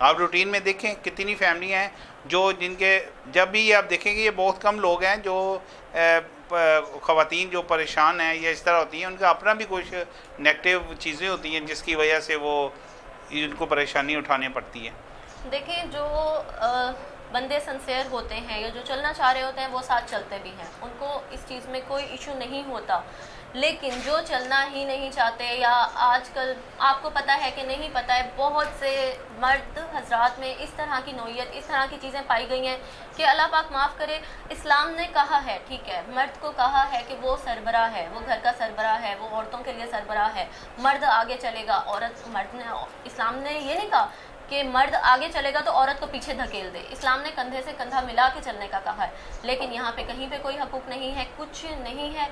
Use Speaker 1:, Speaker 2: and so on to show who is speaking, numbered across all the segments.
Speaker 1: آپ روٹین میں دیکھیں کتنی فیملیاں ہیں جو جن کے جب بھی آپ دیکھیں گے یہ بہت کم لوگ ہیں جو خواتین جو پریشان ہیں یا اس طرح ہوتی ہیں، ان کا اپنا بھی کچھ نیگیٹو چیزیں ہوتی ہیں جس کی وجہ سے وہ ان کو پریشانی اٹھانی پڑتی ہے۔
Speaker 2: دیکھیں جو بندے سنسیئر ہوتے ہیں یا جو چلنا چاہ رہے ہوتے ہیں وہ ساتھ چلتے بھی ہیں، ان کو اس چیز میں کوئی ایشو نہیں ہوتا، لیکن جو چلنا ہی نہیں چاہتے یا آج کل آپ کو پتہ ہے کہ نہیں پتہ ہے، بہت سے مرد حضرات میں اس طرح کی نوعیت، اس طرح کی چیزیں پائی گئی ہیں کہ اللہ پاک معاف کرے۔ اسلام نے کہا ہے، ٹھیک ہے، مرد کو کہا ہے کہ وہ سربراہ ہے، وہ گھر کا سربراہ ہے، وہ عورتوں کے لیے سربراہ ہے، مرد آگے چلے گا، مرد نے، اسلام نے یہ نہیں کہا کہ مرد آگے چلے گا تو عورت کو پیچھے دھکیل دے، اسلام نے کندھے سے کندھا ملا کے چلنے کا کہا ہے، لیکن یہاں پہ کہیں پہ کوئی حقوق نہیں ہے، کچھ نہیں ہے۔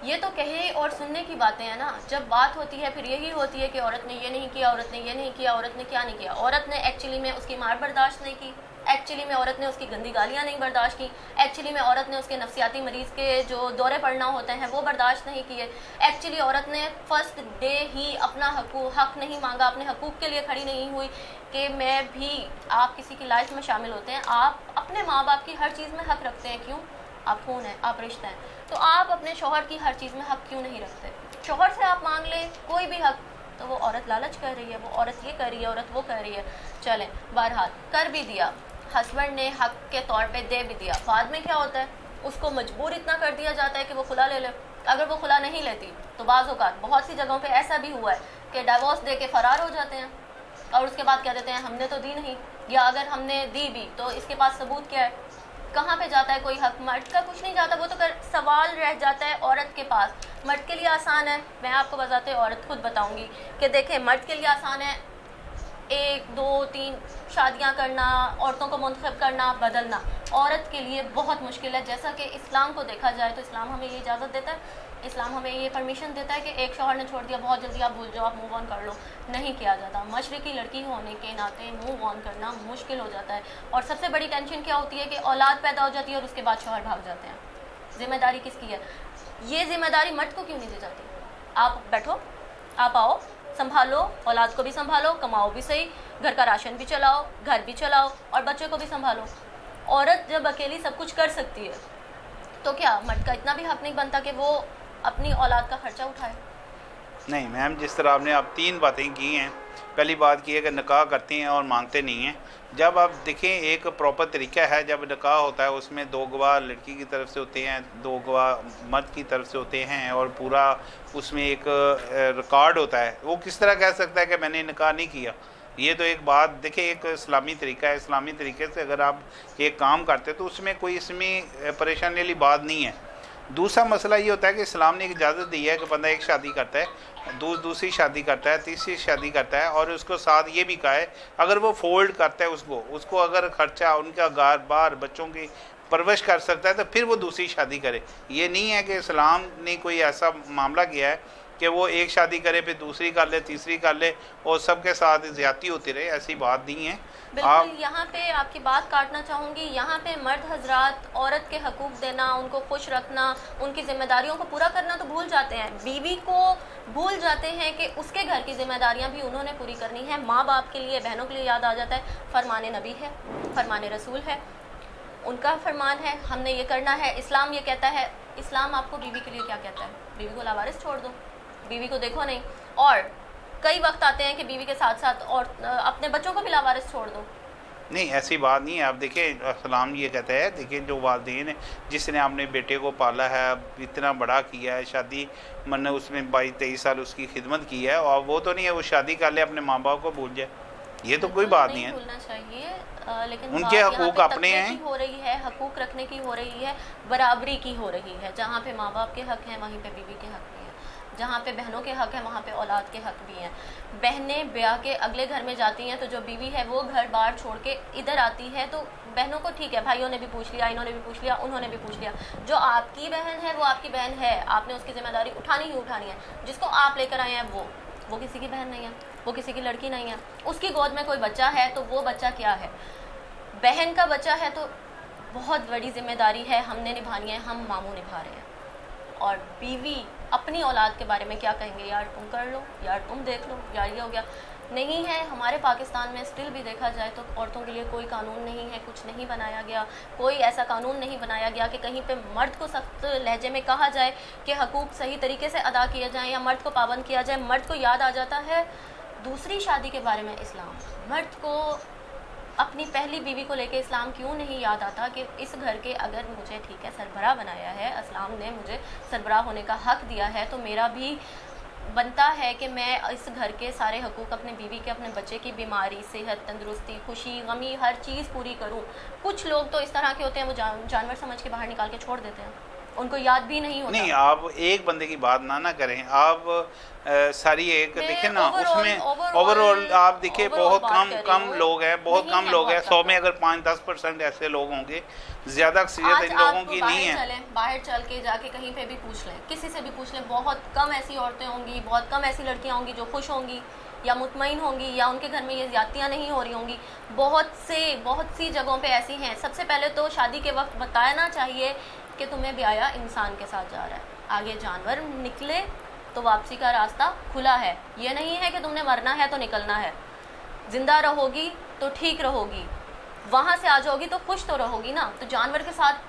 Speaker 2: یہ تو کہے اور سننے کی باتیں ہیں نا، جب بات ہوتی ہے پھر یہی ہوتی ہے کہ عورت نے یہ نہیں کیا، عورت نے یہ نہیں کیا، عورت نے کیا نہیں کیا۔ عورت نے ایکچولی میں اس کی مار برداشت نہیں کی، ایکچولی میں عورت نے اس کی گندی گالیاں نہیں برداشت کی، ایکچولی میں عورت نے اس کے نفسیاتی مریض کے جو دورے پڑنا ہوتے ہیں وہ برداشت نہیں کیے، ایکچولی عورت نے فرسٹ ڈے ہی اپنا حق نہیں مانگا، اپنے حقوق کے لیے کھڑی نہیں ہوئی کہ میں بھی، آپ کسی کی لائف میں شامل ہوتے ہیں، آپ اپنے ماں باپ کی ہر چیز میں حق رکھتے ہیں، کیوں؟ آپ خون ہیں، آپ رشتہ ہیں، تو آپ اپنے شوہر کی ہر چیز میں حق کیوں نہیں رکھتے؟ شوہر سے آپ مانگ لیں کوئی بھی حق، تو وہ عورت لالچ کر رہی ہے، وہ عورت یہ کر رہی ہے، عورت وہ کر رہی ہے، چلیں بہرحال کر بھی دیا، ہسبینڈ نے حق کے طور پہ دے بھی دیا، بعد میں کیا ہوتا ہے، اس کو مجبور اتنا کر دیا جاتا ہے کہ وہ خلا لے لے۔ اگر وہ خلا نہیں لیتی تو بعض اوقات بہت سی جگہوں پہ ایسا بھی ہوا ہے کہ ڈائیورس دے کے فرار ہو جاتے ہیں، اور اس کے بعد کہہ دیتے ہیں ہم نے تو دی نہیں، یا اگر ہم نے دی بھی تو اس کے پاس ثبوت کیا ہے؟ کہاں پہ جاتا ہے کوئی حق؟ مرد کا کچھ نہیں جاتا، وہ تو سوال رہ جاتا ہے عورت کے پاس۔ مرد کے لیے آسان ہے، میں آپ کو بتاتے عورت خود بتاؤں گی کہ دیکھیں مرد کے لیے آسان ہے 1 2 3 شادیاں کرنا، عورتوں کو منتخب کرنا، بدلنا۔ عورت کے لیے بہت مشکل ہے، جیسا کہ اسلام کو دیکھا جائے تو اسلام ہمیں یہ اجازت دیتا ہے، اسلام ہمیں یہ پرمیشن دیتا ہے کہ ایک شوہر نے چھوڑ دیا بہت جلدی آپ بھول جاؤ، آپ موو آن کر لو، نہیں کیا جاتا۔ مشرقی لڑکی ہونے کے ناطے موو آن کرنا مشکل ہو جاتا ہے، اور سب سے بڑی ٹینشن کیا ہوتی ہے کہ اولاد پیدا ہو جاتی ہے اور اس کے بعد شوہر بھاگ جاتے ہیں۔ ذمہ داری کس کی ہے؟ یہ ذمہ داری مرد کو کیوں نہیں دی جاتی؟ آپ بیٹھو، آپ آؤ، سنبھالو، اولاد کو بھی سنبھالو، کماؤ بھی صحیح، گھر کا راشن بھی چلاؤ، گھر بھی چلاؤ، اور بچے کو بھی سنبھالو۔ عورت جب اکیلی سب کچھ کر سکتی ہے تو کیا مرد کا اتنا بھی حق نہیں بنتا کہ وہ اپنی اولاد کا خرچہ اٹھائے؟
Speaker 1: نہیں میم، جس طرح آپ نے 3 باتیں کی ہیں، پہلی بات کی ہے کہ نکاح کرتے ہیں اور مانتے نہیں ہیں۔ جب آپ دیکھیں ایک پراپر طریقہ ہے، جب نکاح ہوتا ہے اس میں 2 گواہ لڑکی کی طرف سے ہوتے ہیں، 2 گواہ مرد کی طرف سے ہوتے ہیں، اور پورا اس میں ایک ریکارڈ ہوتا ہے۔ وہ کس طرح کہہ سکتا ہے کہ میں نے نکاح نہیں کیا؟ یہ تو ایک بات دیکھیں، ایک اسلامی طریقہ ہے، اسلامی طریقے سے اگر آپ ایک کام کرتے تو اس میں کوئی اس میں پریشانی والی بات نہیں ہے۔ دوسرا مسئلہ یہ ہوتا ہے کہ اسلام نے ایک اجازت دی ہے کہ بندہ ایک شادی کرتا ہے، دوسری شادی کرتا ہے، تیسری شادی کرتا ہے، اور اس کو ساتھ یہ بھی کہا ہے اگر وہ فولڈ کرتا ہے اس کو اگر خرچہ ان کا گھر بار بچوں کی پرورش کر سکتا ہے تو پھر وہ دوسری شادی کرے۔ یہ نہیں ہے کہ اسلام نے کوئی ایسا معاملہ کیا ہے کہ وہ ایک شادی کرے پھر دوسری کر لے، تیسری کر لے اور سب کے ساتھ زیادتی ہوتی رہے، ایسی بات نہیں ہے۔
Speaker 2: بالکل، یہاں پہ آپ کی بات کاٹنا چاہوں گی، یہاں پہ مرد حضرات عورت کے حقوق دینا، ان کو خوش رکھنا، ان کی ذمہ داریوں کو پورا کرنا تو بھول جاتے ہیں، بیوی کو بھول جاتے ہیں کہ اس کے گھر کی ذمہ داریاں بھی انہوں نے پوری کرنی ہے۔ ماں باپ کے لیے، بہنوں کے لیے یاد آ جاتا ہے فرمان نبی ہے، فرمان رسول ہے، ان کا فرمان ہے، ہم نے یہ کرنا ہے۔ اسلام یہ کہتا ہے، اسلام آپ کو بیوی کے لیے کیا کہتا ہے؟ بیوی کو لاوارث چھوڑ دو، بیوی کو دیکھو نہیں، اور کئی وقت آتے ہیں کہ بیوی کے ساتھ ساتھ اور اپنے بچوں کو بھی لاوارث چھوڑ دو۔
Speaker 1: نہیں، ایسی بات نہیں ہے۔ آپ دیکھیں اسلام یہ کہتا ہے، دیکھیں جو والدین ہیں، جس نے اپنے بیٹے کو پالا ہے، اتنا بڑا کیا ہے، شادی من نے اس میں 22-23 سال اس کی خدمت کی ہے، اور وہ تو نہیں ہے وہ شادی کر لے اپنے ماں باپ کو بھول جائے، یہ تو کوئی بات نہیں ہے۔
Speaker 2: بھولنا چاہیے، لیکن
Speaker 1: ان کے حقوق اپنے ہیں،
Speaker 2: ہو رہی ہے، حقوق رکھنے کی ہو رہی ہے، برابری کی ہو رہی ہے۔ جہاں پہ ماں باپ کے حق ہیں وہیں پہ بیوی کے حق بھی ہیں، جہاں پہ بہنوں کے حق ہیں وہاں پہ اولاد کے حق بھی ہیں۔ بہنیں بیاہ کے اگلے گھر میں جاتی ہیں تو جو بیوی ہے وہ گھر بار چھوڑ کے ادھر آتی ہے تو بہنوں کو ٹھیک ہے، بھائیوں نے بھی پوچھ لیا، انہوں نے بھی پوچھ لیا، انہوں نے بھی پوچھ لیا، جو آپ کی بہن ہے وہ آپ کی بہن ہے، آپ نے اس کی ذمہ داری اٹھانی ہی اٹھانی ہے۔ جس کو آپ لے کر آئے ہیں وہ کسی کی بہن نہیں ہے، وہ کسی کی لڑکی نہیں ہے، اس کی گود میں کوئی بچہ ہے تو وہ بچہ کیا ہے؟ بہن کا بچہ ہے تو بہت بڑی ذمہ داری ہے، ہم نے نبھانی ہے، ہم ماموں نبھا رہے ہیں۔ اور بیوی اپنی اولاد کے بارے میں کیا کہیں گے؟ یار تم کر لو، یار تم دیکھ لو، یار یہ ہو گیا۔ نہیں ہے. ہمارے پاکستان میں اسٹل بھی دیکھا جائے تو عورتوں کے لیے کوئی قانون نہیں ہے, کچھ نہیں بنایا گیا, کوئی ایسا قانون نہیں بنایا گیا کہ کہیں پہ مرد کو سخت لہجے میں کہا جائے کہ حقوق صحیح طریقے سے ادا کیے جائیں یا مرد کو پابند کیا جائے. مرد کو یاد آ جاتا ہے دوسری شادی کے بارے میں اسلام. مرد کو اپنی پہلی بیوی کو لے کے اسلام کیوں نہیں یاد آتا کہ اس گھر کے اگر مجھے ٹھیک ہے سربراہ بنایا ہے, اسلام نے مجھے سربراہ ہونے کا حق دیا ہے, تو میرا بھی بنتا ہے کہ میں اس گھر کے سارے حقوق اپنے بیوی کے, اپنے بچے کی بیماری, صحت, تندرستی, خوشی, غمی, ہر چیز پوری کروں. کچھ لوگ تو اس طرح کے ہوتے ہیں وہ جانور سمجھ کے باہر نکال کے چھوڑ دیتے ہیں, ان کو یاد بھی نہیں ہوتا.
Speaker 1: نہیں, آپ ایک بندے کی بات نہ کریں, آپ ساری ایک دیکھیں نا, اس میں اوور آل آپ دیکھیں بہت کم لوگ ہیں, بہت کم لوگ ہیں. 100 میں اگر 5-10% ایسے لوگ ہوں گے, زیادہ اکثریت ان لوگوں کی نہیں ہے.
Speaker 2: باہر چل کے جا کے کہیں پہ بھی پوچھ لیں, کسی سے بھی پوچھ لیں, بہت کم ایسی عورتیں ہوں گی, بہت کم ایسی لڑکیاں ہوں گی جو خوش ہوں گی یا مطمئن ہوں گی یا ان کے گھر میں یہ زیادتیاں نہیں ہو رہی ہوں گی. بہت سی جگہوں پہ ایسی ہیں. سب سے پہلے تو شادی کے وقت بتانا چاہیے کہ تمہیں بیایا انسان کے ساتھ جا رہا ہے, آگے جانور نکلے تو واپسی کا راستہ کھلا ہے. یہ نہیں ہے کہ تم نے مرنا ہے تو نکلنا ہے. زندہ رہو گی تو ٹھیک رہو گی, وہاں سے آ جاؤ گی تو خوش تو رہو گی نا. تو جانور کے ساتھ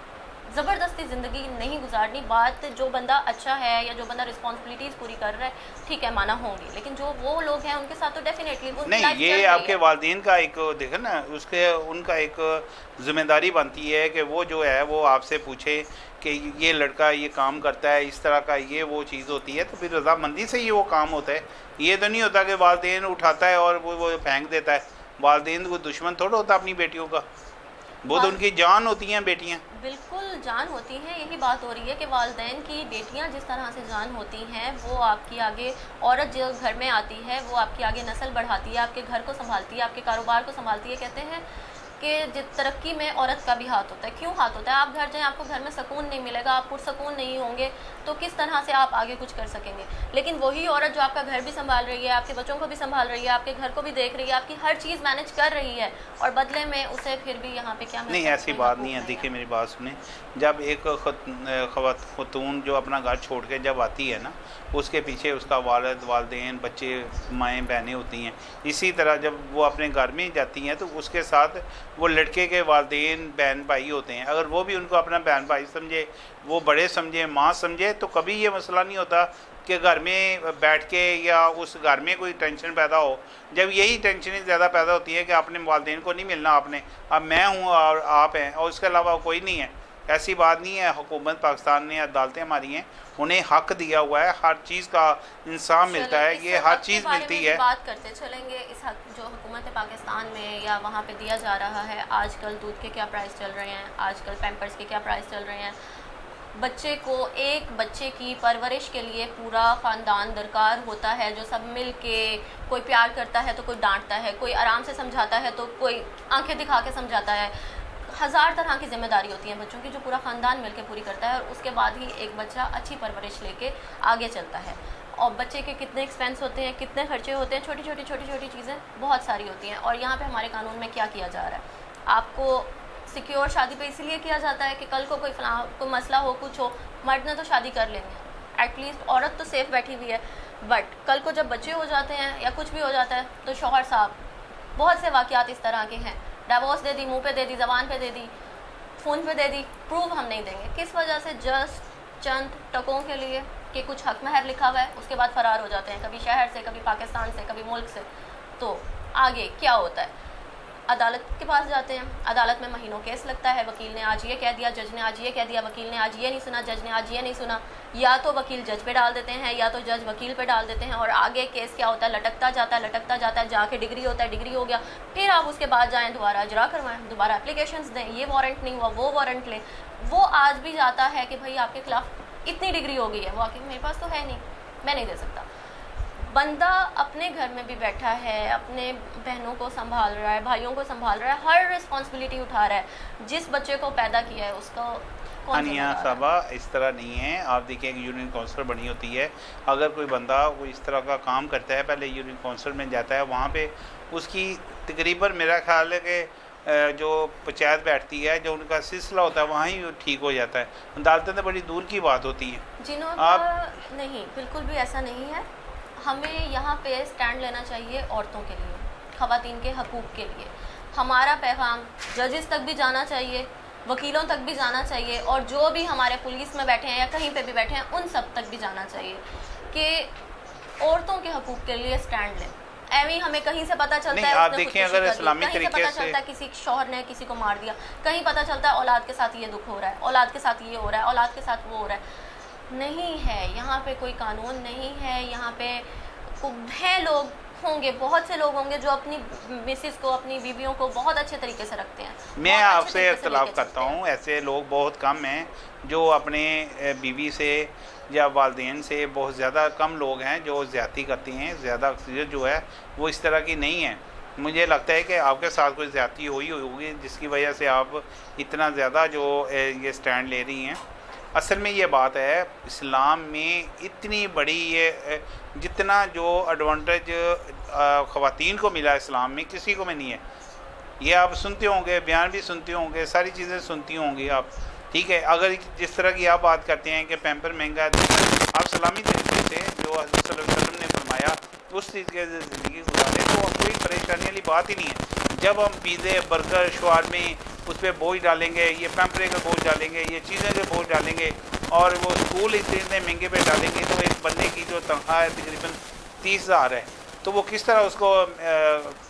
Speaker 2: زبردستی زندگی نہیں گزارنی. بات جو بندہ اچھا ہے یا جو بندہ رسپانسبلٹیز پوری کر رہا ہے ٹھیک ہے مانا ہوں گی, لیکن جو وہ لوگ ہیں ان کے ساتھ تو ڈیفینیٹلی وہ
Speaker 1: نہیں. یہ آپ کے والدین کا ایک دیکھیں نا, ان کا ایک ذمہ داری بنتی ہے کہ وہ جو ہے وہ آپ سے پوچھے کہ یہ لڑکا یہ کام کرتا ہے, اس طرح کا یہ وہ چیز ہوتی ہے, تو پھر رضامندی سے یہ وہ کام ہوتا ہے. یہ تو نہیں ہوتا کہ والدین اٹھاتا ہے اور وہ پھینک دیتا ہے. والدین کو دشمن تھوڑا ہوتا اپنی بیٹیوں کا, وہ تو ان کی جان ہوتی ہیں بیٹیاں.
Speaker 2: بالکل جان ہوتی ہیں. یہی بات ہو رہی ہے کہ والدین کی بیٹیاں جس طرح سے جان ہوتی ہیں, وہ آپ کی آگے عورت جو گھر میں آتی ہے وہ آپ کی آگے نسل بڑھاتی ہے, آپ کے گھر کو سنبھالتی ہے, آپ کے کاروبار کو سنبھالتی ہے. کہتے ہیں کہ ترقی میں عورت کا بھی ہاتھ ہوتا ہے. کیوں ہاتھ ہوتا ہے؟ آپ گھر جائیں, آپ کو گھر میں سکون نہیں ملے گا, آپ پرسکون نہیں ہوں گے, تو کس طرح سے آپ آگے کچھ کر سکیں گے؟ لیکن وہی عورت جو آپ کا گھر بھی سنبھال رہی ہے, آپ کے بچوں کو بھی سنبھال رہی ہے, آپ کے گھر کو بھی دیکھ رہی ہے, آپ کی ہر چیز مینیج کر رہی ہے, اور بدلے میں اسے پھر بھی یہاں پہ کیا
Speaker 1: نہیں, ایسی بات نہیں ہے. دیکھیے میری بات سنیں, جب ایک خاتون جو اپنا گھر چھوڑ کے جب آتی ہے نا, اس کے پیچھے اس کا والد, والدین, بچے, مائیں, بہنیں ہوتی ہیں. اسی طرح جب وہ اپنے گھر میں جاتی ہیں تو اس کے ساتھ وہ لڑکے کے والدین, بہن بھائی ہوتے ہیں. اگر وہ بھی ان کو اپنا بہن بھائی سمجھے, وہ بڑے سمجھے, ماں سمجھے, تو کبھی یہ مسئلہ نہیں ہوتا کہ گھر میں بیٹھ کے یا اس گھر میں کوئی ٹینشن پیدا ہو. جب یہی ٹینشنیں زیادہ پیدا ہوتی ہیں کہ اپنے والدین کو نہیں ملنا, آپ نے, اب میں ہوں اور آپ ہیں, اور اس کے علاوہ کوئی نہیں ہے. ایسی بات نہیں ہے. حکومت پاکستان نے, عدالتیں ہماری ہیں, انہیں حق دیا ہوا ہے, ہر چیز کا انصاف ملتا ہے, یہ ہر چیز ملتی ہے.
Speaker 2: بات کرتے چلیں گے اس حق جو حکومت پاکستان میں یا وہاں پہ دیا جا رہا ہے. آج کل دودھ کے کیا پرائس چل رہے ہیں, آج کل پیمپرس کے کیا پرائس چل رہے ہیں. بچے کو, ایک بچے کی پرورش کے لیے پورا خاندان درکار ہوتا ہے, جو سب مل کے, کوئی پیار کرتا ہے تو کوئی ڈانٹتا ہے, کوئی آرام سے سمجھاتا ہے تو کوئی آنکھیں دکھا کے سمجھاتا ہے. 1000 طرح کی ذمہ داری ہوتی ہیں بچوں کی, جو پورا خاندان مل کے پوری کرتا ہے, اور اس کے بعد ہی ایک بچہ اچھی پرورش لے کے آگے چلتا ہے. اور بچے کے کتنے ایکسپینس ہوتے ہیں, کتنے خرچے ہوتے ہیں, چھوٹی چھوٹی چیزیں بہت ساری ہوتی ہیں. اور یہاں پہ ہمارے قانون میں کیا کیا جا رہا ہے, آپ کو سیکیور شادی پہ اسی لیے کیا جاتا ہے کہ کل کو کوئی مسئلہ ہو, کچھ ہو, مرد نے تو شادی کر لینی ہے, ایٹ لیسٹ عورت تو سیف بیٹھی ہوئی ہے, بٹ کل کو جب بچے ہو جاتے ہیں یا کچھ بھی ہو جاتا ہے تو شوہر صاحب, بہت سے واقعات اس طرح کے ہیں, ڈیورس دے دی, منہ پہ دے دی, زبان پہ دے دی, فون پہ دے دی, پروف ہم نہیں دیں گے. کس وجہ سے؟ جسٹ چند ٹکوں کے لیے کہ کچھ حق مہر لکھا ہوا ہے, اس کے بعد فرار ہو جاتے ہیں, کبھی شہر سے, کبھی پاکستان سے, کبھی ملک سے. تو آگے کیا ہوتا ہے؟ عدالت کے پاس جاتے ہیں, عدالت میں مہینوں کیس لگتا ہے, وکیل نے آج یہ کہہ دیا, جج نے آج یہ کہہ دیا, وکیل نے آج یہ نہیں سنا, جج نے آج یہ نہیں سنا. یا تو وکیل جج پہ ڈال دیتے ہیں, یا تو جج وکیل پہ ڈال دیتے ہیں, اور آگے کیس کیا ہوتا ہے, لٹکتا جاتا ہے, جا کے ڈگری ہوتا ہے, ڈگری ہو گیا, پھر آپ اس کے بعد جائیں, دوبارہ اجرا کروائیں, دوبارہ اپلیکیشنز دیں, یہ وارنٹ نہیں ہوا, وہ وارنٹ لیں. وہ آج بھی جاتا ہے کہ بھائی آپ کے خلاف اتنی ڈگری ہو گئی ہے, وہ آگے میرے پاس تو ہے نہیں, میں نہیں دے سکتا. بندہ اپنے گھر میں بھی بیٹھا ہے, اپنے بہنوں کو سنبھال رہا ہے, بھائیوں کو سنبھال رہا ہے, ہر رسپانسبلٹی اٹھا رہا ہے. جس بچے کو پیدا کیا ہے اس کو
Speaker 1: انیہ صاحبہ اس طرح نہیں ہے. آپ دیکھیں کہ یونین کونسل بنی ہوتی ہے, اگر کوئی بندہ وہ اس طرح کا کام کرتا ہے, پہلے یونین کونسل میں جاتا ہے, وہاں پہ اس کی تقریباً میرا خیال ہے کہ جو پنچایت بیٹھتی ہے, جو ان کا سلسلہ ہوتا ہے, وہاں ہی ٹھیک ہو جاتا ہے. عدالتیں تو بڑی دور کی بات ہوتی ہیں.
Speaker 2: جنہوں کا نہیں, بالکل بھی ایسا نہیں ہے. ہمیں یہاں پہ اسٹینڈ لینا چاہیے عورتوں کے لیے، خواتین کے حقوق کے لیے. ہمارا پیغام ججز تک بھی جانا چاہیے، وکیلوں تک بھی جانا چاہیے، اور جو بھی ہمارے پولیس میں بیٹھے ہیں یا کہیں پہ بھی بیٹھے ہیں ان سب تک بھی جانا چاہیے کہ عورتوں کے حقوق کے لیے اسٹینڈ لیں. ایویں ہمیں کہیں سے پتہ چلتا ہے
Speaker 1: آپ دیکھیں اگر اسلامی
Speaker 2: کہیں سے
Speaker 1: طریقے
Speaker 2: پتہ چلتا ہے کسی شوہر نے کسی کو مار دیا، کہیں پتہ چلتا ہے اولاد کے ساتھ یہ دکھ ہو رہا ہے، اولاد کے ساتھ یہ ہو رہا ہے، اولاد کے ساتھ وہ ہو رہا ہے. نہیں ہے یہاں پہ کوئی قانون نہیں ہے. یہاں پہ ہیں لوگ، ہوں گے بہت سے لوگ ہوں گے جو اپنی مسز کو، اپنی بیویوں کو بہت اچھے طریقے سے رکھتے ہیں.
Speaker 1: میں آپ سے اختلاف کرتا ہوں، ایسے لوگ بہت کم ہیں جو اپنے بیوی سے یا والدین سے، بہت زیادہ کم لوگ ہیں جو زیادتی کرتے ہیں. زیادہ اکثریت جو ہے وہ اس طرح کی نہیں ہے. مجھے لگتا ہے کہ آپ کے ساتھ کوئی زیادتی ہوئی ہوگی جس کی وجہ سے آپ اتنا زیادہ جو یہ سٹینڈ لے رہی ہیں. اصل میں یہ بات ہے اسلام میں اتنی بڑی یہ جتنا جو ایڈوانٹیج خواتین کو ملا اسلام میں کسی کو میں نہیں ہے. یہ آپ سنتے ہوں گے، بیان بھی سنتے ہوں گے، ساری چیزیں سنتی ہوں گی آپ، ٹھیک ہے. اگر جس طرح کی آپ بات کرتے ہیں کہ پیمپر مہنگا ہے، آپ اسلامی طریقے سے جو حضرت صلی اللہ علیہ وسلم نے فرمایا اس چیز کے زندگی گزارے تو کوئی پریشانی والی بات ہی نہیں ہے. جب ہم پیزے، برگر، شوارمے اس پہ بوجھ ڈالیں گے، یہ پیمپرے کا بوجھ ڈالیں گے، یہ چیزیں کے بوجھ ڈالیں گے، اور وہ اسکول اتنے مہنگے پہ ڈالیں گے، تو ایک بندے کی جو تنخواہ ہے تقریباً 30,000 ہے، تو وہ کس طرح اس کو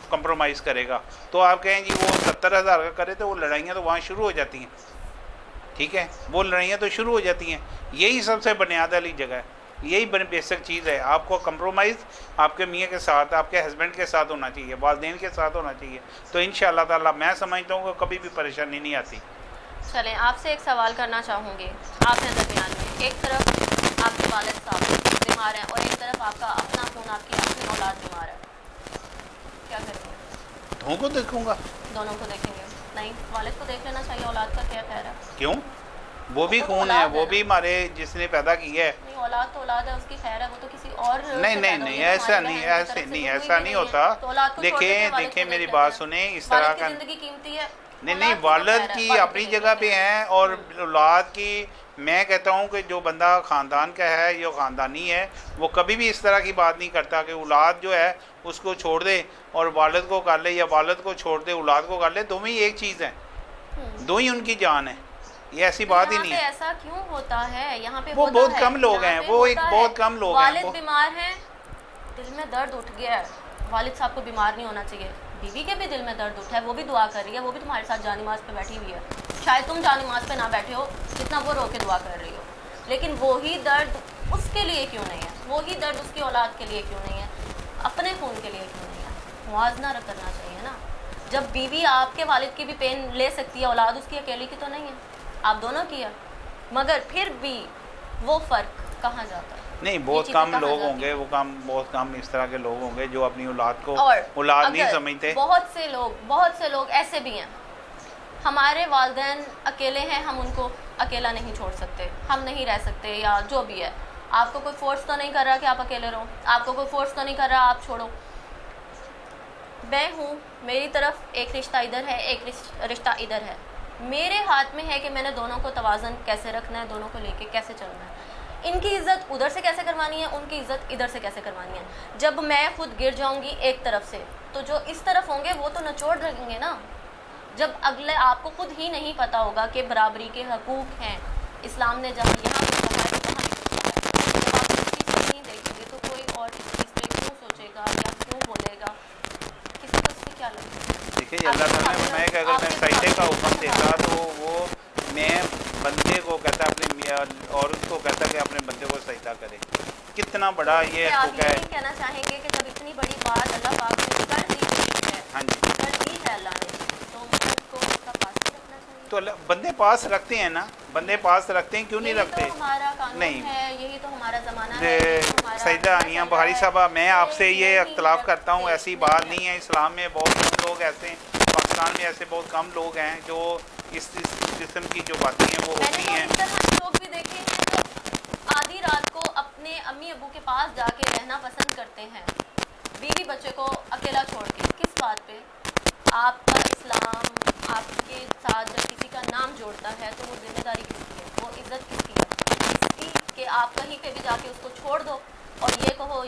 Speaker 1: کمپرومائز کرے گا. تو آپ کہیں جی وہ 70,000 کا کرے تو وہ لڑائیاں تو وہاں شروع ہو جاتی ہیں. ٹھیک ہے، وہ لڑائیاں تو شروع ہو جاتی ہیں. یہی سب سے بنیاد والی جگہ ہے، یہی بیسک چیز ہے. آپ کو کمپرومائز آپ کے میاں کے ساتھ، آپ کے ہسبینڈ کے ساتھ ہونا چاہیے، والدین کے ساتھ ہونا چاہیے. تو انشاءاللہ تعالیٰ میں سمجھتا ہوں کہ کبھی بھی پریشانی نہیں آتی.
Speaker 2: چلیں آپ سے ایک سوال کرنا چاہوں گی. آپ ہیں درمیان میں، ایک طرف آپ کے والد صاحب بیمار ہیں اور ایک طرف آپ کا اپنا خون، آپ کی اپنی اولاد بیمار ہے، کیا کریں گے؟
Speaker 1: دونوں کو دیکھوں گا.
Speaker 2: دونوں کو دیکھیں گے؟ نہیں، والد کو دیکھ لینا چاہیے، اولاد کا کیا خیر ہے؟
Speaker 1: کیوں؟ وہ بھی خون ہے، وہ بھی ہمارے جس نے پیدا کی ہے.
Speaker 2: نہیں، اولاد تو اولاد ہے، اس کی خیر ہے، وہ تو کسی اور
Speaker 1: نہیں ایسا نہیں ہوتا. دیکھیں میری بات سنیں، اس طرح کا
Speaker 2: زندگی قیمتی ہے.
Speaker 1: نہیں والد کی اپنی جگہ پہ ہیں اور اولاد کی. میں کہتا ہوں کہ جو بندہ خاندان کا ہے یا خاندانی ہے وہ کبھی بھی اس طرح کی بات نہیں کرتا کہ اولاد جو ہے اس کو چھوڑ دے اور والد کو کر لے، یا والد کو چھوڑ دے اولاد کو کر لے. دونوں ہی ایک چیز ہیں، دو ہی ان کی جان ہے. یہ ایسی بات ہی نہیں ہے.
Speaker 2: ایسا کیوں ہوتا ہے یہاں پہ؟
Speaker 1: وہ بہت کم لوگ ہیں، وہ ایک بہت کم لوگ ہیں.
Speaker 2: والد بیمار ہیں، دل میں درد اٹھ گیا ہے، والد صاحب کو بیمار نہیں ہونا چاہیے. بیوی کے بھی دل میں درد اٹھا ہے، وہ بھی دعا کر رہی ہے، وہ بھی تمہارے ساتھ جان نماز پہ بیٹھی ہوئی ہے. شاید تم جان نماز پہ نہ بیٹھے ہو جتنا وہ رو کے دعا کر رہی ہو، لیکن وہی درد اس کے لیے کیوں نہیں ہے؟ وہی درد اس کی اولاد کے لیے کیوں نہیں ہے؟ اپنے خون کے لیے کیوں نہیں ہے؟ موازنہ کرنا چاہیے نا. جب بیوی آپ کے والد کی بھی پین لے سکتی ہے، اولاد اس کی اکیلی کی تو نہیں ہے، آپ دونوں کی ہے. مگر پھر بھی وہ فرق کہاں جاتا ہے؟
Speaker 1: نہیں، بہت کم لوگ ہوں گے، بہت کم اس طرح کے لوگ ہوں گے جو اپنی اولاد کو اولاد نہیں سمجھتے.
Speaker 2: بہت سے لوگ ایسے بھی ہیں. ہمارے والدین اکیلے ہیں، ہم ان کو اکیلا نہیں چھوڑ سکتے، ہم نہیں رہ سکتے، یا جو بھی ہے. آپ کو کوئی فورس تو نہیں کر رہا کہ آپ اکیلے رہو، آپ کو کوئی فورس تو نہیں کر رہا آپ چھوڑو. میں ہوں، میری طرف ایک رشتہ ادھر ہے، ایک رشتہ ادھر ہے. میرے ہاتھ میں ہے کہ میں نے دونوں کو توازن کیسے رکھنا ہے، دونوں کو لے کے کیسے چلنا ہے. ان کی عزت ادھر سے کیسے کروانی ہے، ان کی عزت ادھر سے کیسے کروانی ہے. جب میں خود گر جاؤں گی ایک طرف سے تو جو اس طرف ہوں گے وہ تو نچوڑ رکھیں گے نا. جب اگلے آپ کو خود ہی نہیں پتہ ہوگا کہ برابری کے حقوق ہیں، اسلام نے جہاں یہاں پہ بتایا ہے وہاں نہیں بتایا. جب آپ اس چیز کو نہیں دیکھیں گے تو کوئی اور اس چیز پہ کیوں سوچے گا یا کیوں بولے گا؟ کسی کو اس سے کیا لگے گا؟
Speaker 1: دیکھیے اللہ تعالیٰ نے فرمایا کہ اگر میں سجدے کا حکم دیتا تو وہ میں بندے کو کہتا اپنے عورت کو کہتا کہ اپنے بندے کو سجدہ کرے. کتنا بڑا یہ حقوق ہے.
Speaker 2: آپ کہنا چاہیں گے کہ جب اتنی بڑی بات اللہ پاک نے کر دی ہے،
Speaker 1: ہاں جی
Speaker 2: کر دی ہے اللہ نے، تو مرد کو اس کا پاس رکھنا چاہیے.
Speaker 1: تو بندے پاس رکھتے ہیں نا، بندے پاس رکھتے ہیں، کیوں نہیں رکھتے؟
Speaker 2: یہی تو ہمارا قانون ہے، یہی تو ہمارا زمانہ ہے.
Speaker 1: سیدہ انیہ بہاری صاحبہ، میں آپ سے یہ اختلاف کرتا ہوں، ایسی بات نہیں ہے. اسلام میں بہت کم لوگ ایسے ہیں، پاکستان میں ایسے بہت کم لوگ ہیں جو اس قسم کی جو باتیں ہیں وہ ہوتی ہیں.
Speaker 2: میں نے اس طرح کے لوگ بھی دیکھے ہیں جو آدھی رات کو اپنے امی ابو کے پاس جا کے رہنا پسند کرتے ہیں، بیوی بچے کو اکیلا چھوڑ کے. کس بات پہ؟ آپ کا اسلام آپ کے ساتھ جب کسی کا نام جوڑتا ہے تو وہ ذمہ داری کس کی ہے، وہ عزت کس کی ہے؟ اس کی کہ آپ کہیں پہ بھی جا کے اس کو چھوڑ دو اور یہ کہو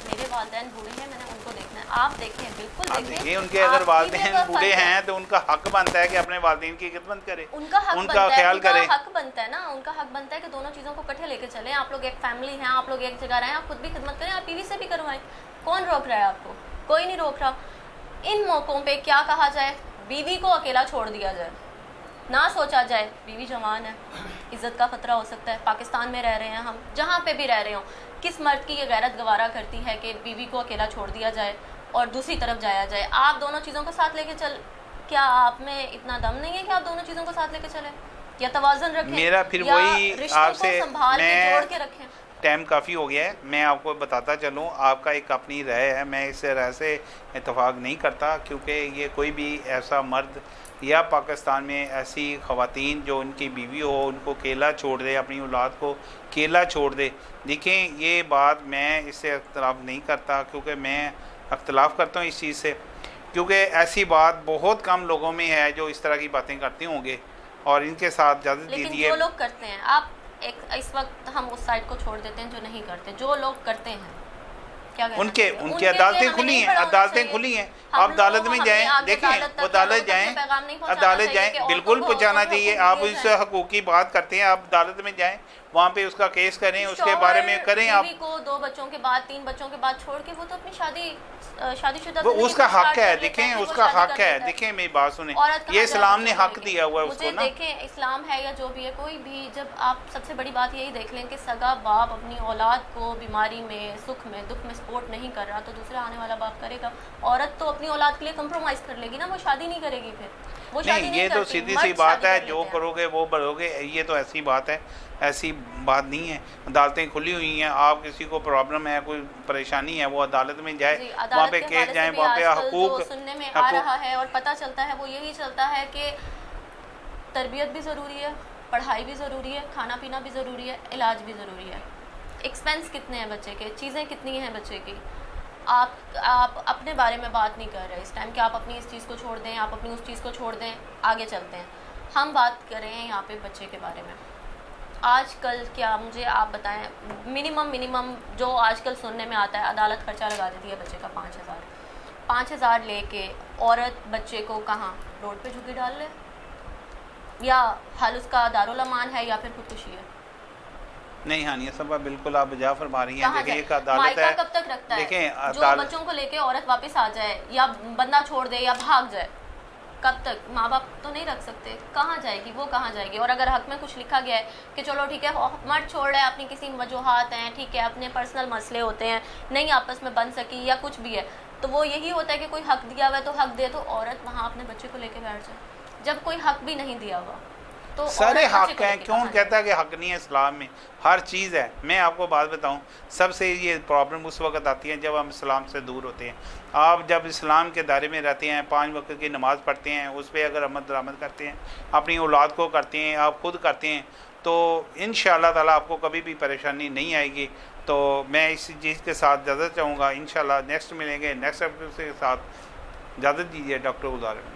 Speaker 2: میرے والدین بوڑھے ہیں میں نے ان کو دیکھنا ہے. آپ دیکھیں, بالکل
Speaker 1: آپ
Speaker 2: دیکھیں.
Speaker 1: دیکھیں ان کے اگر
Speaker 2: آپ کی بھی
Speaker 1: والدین
Speaker 2: اگر
Speaker 1: بوڑھے
Speaker 2: فرض ہے,
Speaker 1: ہیں تو ان کا حق بنتا ہے کہ اپنے والدین کی خدمت کرے,
Speaker 2: ان کا حق
Speaker 1: ان
Speaker 2: بنتا
Speaker 1: کا
Speaker 2: ہے,
Speaker 1: خیال
Speaker 2: ان کا
Speaker 1: کرے.
Speaker 2: حق بنتا ہے نا, ان کا حق بنتا ہے کہ دونوں چیزوں کو اکٹھے لے کے چلیں. آپ لوگ ایک فیملی ہیں, آپ لوگ ایک جگہ رہیں, آپ خود بھی خدمت کریں, آپ بیوی سے بھی کروائیں. کون روک رہا ہے آپ کو؟ کوئی نہیں روک رہا. ان موقعوں پہ کیا کہا جائے, بیوی کو اکیلا چھوڑ دیا جائے, نہ سوچا جائے بیوی جوان ہے, عزت کا خطرہ ہو سکتا ہے. پاکستان میں رہ رہے ہیں ہم, جہاں پہ بھی رہ رہے ہوں, کس مرد کی یہ غیرت گوارا کرتی ہے کہ بیوی کو اکیلا چھوڑ دیا جائے اور دوسری طرف جایا جائے؟ آپ دونوں چیزوں کو ساتھ لے کے کیا آپ میں اتنا دم نہیں ہے کہ آپ دونوں چیزوں کو ساتھ لے کے چلیں, یا توازن رکھیں,
Speaker 1: میرا پھر
Speaker 2: یا
Speaker 1: وہی
Speaker 2: رشتوں
Speaker 1: آپ
Speaker 2: کو
Speaker 1: سے
Speaker 2: سنبھال کے
Speaker 1: میں
Speaker 2: جوڑ کے رکھیں؟
Speaker 1: ٹائم کافی ہو گیا ہے, میں آپ کو بتاتا چلوں, آپ کا ایک اپنی رائے ہے, میں اس رائے سے اتفاق نہیں کرتا, کیونکہ یہ کوئی بھی ایسا مرد یا پاکستان میں ایسی خواتین جو ان کی بیوی ہو ان کو اکیلا چھوڑ دے, اپنی اولاد کو اکیلا چھوڑ دے. دیکھیں یہ بات میں اس سے اختلاف نہیں کرتا, کیونکہ میں اختلاف کرتا ہوں اس چیز سے, کیونکہ ایسی بات بہت کم لوگوں میں ہے جو اس طرح کی باتیں کرتے ہوں گے, اور ان کے ساتھ اجازت
Speaker 2: لیکن
Speaker 1: دیجیے.
Speaker 2: جو لوگ کرتے ہیں, آپ اس وقت ہم اس سائڈ کو چھوڑ دیتے ہیں جو نہیں کرتے, جو لوگ کرتے ہیں کیا
Speaker 1: ان کی عدالتیں کھلی ہیں, عدالتیں کھلی ہیں, آپ عدالت میں جائیں, دیکھیں وہ عدالت جائیں, عدالت جائیں, بالکل پہنچانا چاہیے. آپ اس سے حقوق کی بات کرتے ہیں, آپ عدالت میں جائیں, وہاں پہ اس کا کیس کریں, اس کے بارے میں کریں. آپ
Speaker 2: بیوی کو 2 بچوں کے بعد 3 بچوں کے بعد چھوڑ کے وہ تو اپنی شادی شدہ
Speaker 1: وہ اس کا حق ہے, دیکھیں اس کا حق ہے. دیکھیں میری بات سنیں, یہ اسلام نے حق دیا ہوا ہے اس کو نا.
Speaker 2: دیکھیں اسلام ہے یا جو بھی ہے, کوئی بھی, جب آپ سب سے بڑی بات یہی دیکھ لیں کہ سگا باپ اپنی اولاد کو بیماری میں, سکھ میں, دکھ میں سپورٹ نہیں کر رہا, تو دوسرا آنے والا باپ کرے گا. عورت تو اپنی اولاد کے لیے کمپرومائز کر لے گی نا, وہ شادی نہیں کرے گی پھر, وہ شادی
Speaker 1: نہیں, یہ تو سیدھی سی بات ہے, جو کرو گے وہ بڑھو گے, یہ تو ایسی بات ہے, ایسی بات نہیں ہے. عدالتیں کھلی ہوئی ہیں, آپ کسی کو پرابلم ہے, کوئی پریشانی ہے, وہ عدالت میں جائے, وہاں پہ کیس جائیں, وہاں پہ حقوق
Speaker 2: سننے میں آ رہا ہے اور پتہ چلتا ہے وہ یہی چلتا ہے کہ تربیت بھی ضروری ہے, پڑھائی بھی ضروری ہے, کھانا پینا بھی ضروری ہے, علاج بھی ضروری ہے. ایکسپینس کتنے ہیں بچے کے, چیزیں کتنی ہیں بچے کی. آپ اپنے بارے میں بات نہیں کر رہے اس ٹائم کہ آپ اپنی اس چیز کو چھوڑ دیں, آپ اپنی اس چیز کو چھوڑ دیں, آگے چلتے ہیں. ہم بات کر رہے ہیں یہاں پہ بچے کے بارے میں. آج کل کیا مجھے آپ بتائیں, منیمم جو آج کل سننے میں آتا ہے, عدالت خرچہ لگا دیتی ہے بچے کا 5,000 لے کے, عورت بچے کو کہاں روڈ پہ جھگی ڈال لے, یا حل اس کا دارالامان ہے یا پھر خودکشی ہے.
Speaker 1: نہیں ہانیہ صاحبہ, بالکل آپ بجا فرما رہی ہیں. دیکھیں ایک عدالت
Speaker 2: مائکہ
Speaker 1: ہے,
Speaker 2: کب تک رکھتا ہے,
Speaker 1: دیکھیں
Speaker 2: جو بچوں کو لے کے عورت واپس آ جائے یا بندہ چھوڑ دے یا بھاگ جائے, کب تک؟ ماں باپ تو نہیں رکھ سکتے, کہاں جائے گی وہ, کہاں جائے گی؟ اور اگر حق میں کچھ لکھا گیا ہے کہ چلو ٹھیک ہے مرد چھوڑ رہا ہے, اپنی کسی وجوہات ہیں, ٹھیک ہے, اپنے پرسنل مسئلے ہوتے ہیں, نہیں آپس میں بن سکی یا کچھ بھی ہے, تو وہ یہی ہوتا ہے کہ کوئی حق دیا ہوا ہے تو حق دے, تو عورت وہاں اپنے بچے کو لے کے بیٹھ جائے. جب کوئی حق بھی نہیں دیا ہوا تو
Speaker 1: سارے حق ہیں, کیوں کہتا ہے کہ حق نہیں ہے؟ اسلام میں ہر چیز ہے. میں آپ کو بات بتاؤں, سب سے یہ پرابلم اس وقت آتی ہے جب ہم اسلام سے دور ہوتے ہیں. آپ جب اسلام کے دائرے میں رہتے ہیں, 5 وقت کی نماز پڑھتے ہیں, اس پہ اگر عمل درآمد کرتے ہیں, اپنی اولاد کو کرتے ہیں, آپ خود کرتے ہیں, تو انشاءاللہ تعالیٰ آپ کو کبھی بھی پریشانی نہیں آئے گی. تو میں اس چیز کے ساتھ اجازت چاہوں گا. انشاءاللہ نیکسٹ ملیں گے نیکسٹ ایپیسوڈ کے ساتھ. اجازت دیجیے, ڈاکٹر گلزار احمد.